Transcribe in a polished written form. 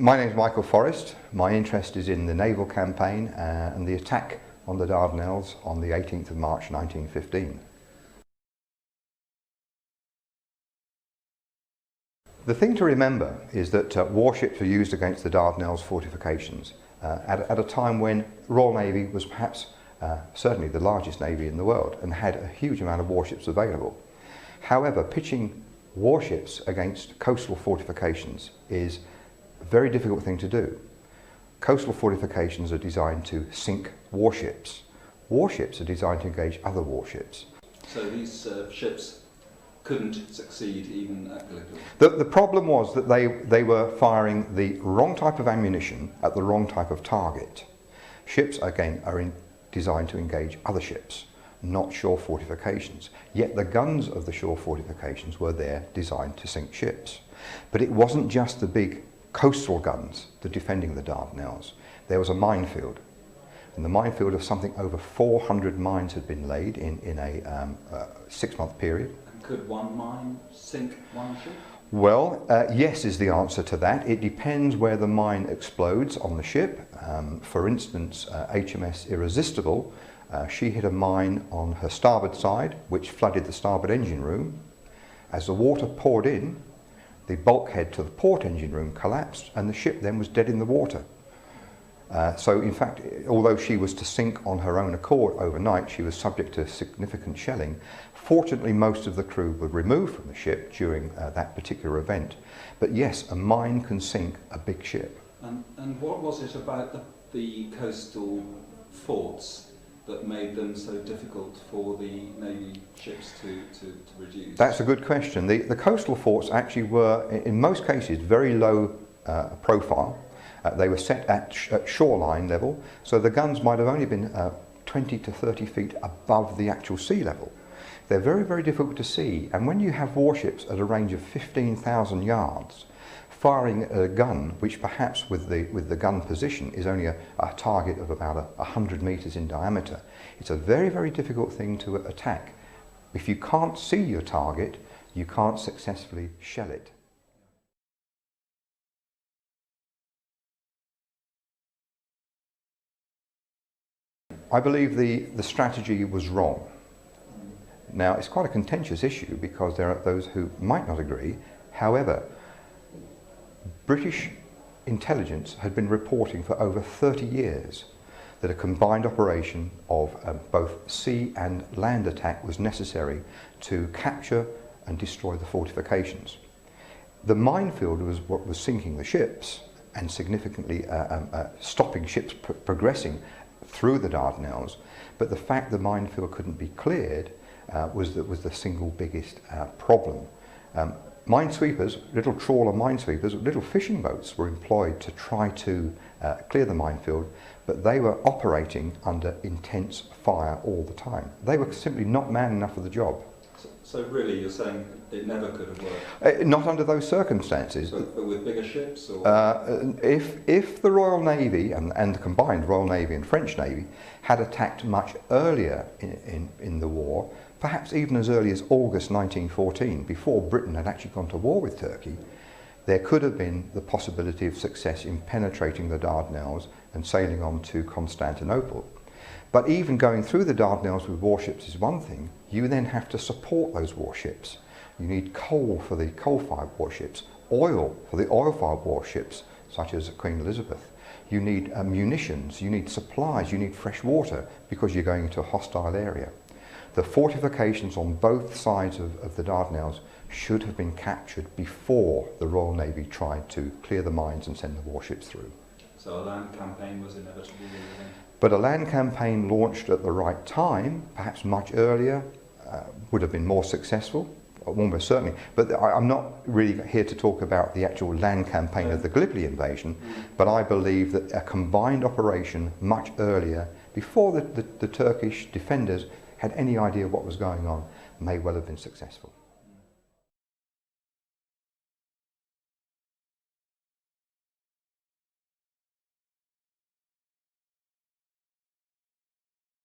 My name is Michael Forrest. My interest is in the naval campaign and the attack on the Dardanelles on the 18th of March 1915. The thing to remember is that warships were used against the Dardanelles fortifications at a time when the Royal Navy was perhaps certainly the largest navy in the world and had a huge amount of warships available. However, pitching warships against coastal fortifications is a very difficult thing to do. Coastal fortifications are designed to sink warships. Warships are designed to engage other warships. So these ships couldn't succeed even at Gallipoli? The problem was that they were firing the wrong type of ammunition at the wrong type of target. Ships, again, are designed to engage other ships, not shore fortifications. Yet the guns of the shore fortifications were there designed to sink ships. But it wasn't just the big coastal guns that defending the Dardanelles. There was a minefield. And the minefield of something over 400 mines had been laid in a 6-month period. And could one mine sink one ship? Well, yes is the answer to that. It depends where the mine explodes on the ship. For instance, HMS Irresistible, she hit a mine on her starboard side, which flooded the starboard engine room. As the water poured in, the bulkhead to the port engine room collapsed, and the ship then was dead in the water. So in fact, although she was to sink on her own accord overnight, she was subject to significant shelling. Fortunately, most of the crew were removed from the ship during that particular event. But yes, a mine can sink a big ship. And what was it about the coastal forts that made them so difficult for the Navy ships to reduce? That's a good question. The coastal forts actually were, in most cases, very low profile. They were set at shoreline level, so the guns might have only been 20 to 30 feet above the actual sea level. They're very, very difficult to see, and when you have warships at a range of 15,000 yards, firing a gun, which perhaps with the gun position is only a target of about 100 meters in diameter, it's a very, very difficult thing to attack. If you can't see your target, you can't successfully shell it. I believe the strategy was wrong. Now, it's quite a contentious issue because there are those who might not agree. However, British intelligence had been reporting for over 30 years that a combined operation of both sea and land attack was necessary to capture and destroy the fortifications. The minefield was what was sinking the ships and significantly stopping ships progressing through the Dardanelles, but the fact the minefield couldn't be cleared was the single biggest problem. Minesweepers, little trawler minesweepers, little fishing boats were employed to try to clear the minefield, but they were operating under intense fire all the time. They were simply not man enough for the job. So really you're saying it never could have worked? Not under those circumstances. But with bigger ships? Or? If the Royal Navy and the combined Royal Navy and French Navy had attacked much earlier in the war, perhaps even as early as August 1914, before Britain had actually gone to war with Turkey, there could have been the possibility of success in penetrating the Dardanelles and sailing on to Constantinople. But even going through the Dardanelles with warships is one thing. You then have to support those warships. You need coal for the coal-fired warships, oil for the oil-fired warships, such as Queen Elizabeth. You need munitions, you need supplies, you need fresh water because you're going into a hostile area. The fortifications on both sides of the Dardanelles should have been captured before the Royal Navy tried to clear the mines and send the warships through. So a land campaign was inevitable? But a land campaign launched at the right time, perhaps much earlier, would have been more successful, almost certainly. But I'm not really here to talk about the actual land campaign of the Gallipoli invasion, but I believe that a combined operation much earlier, before the Turkish defenders had any idea what was going on, may well have been successful.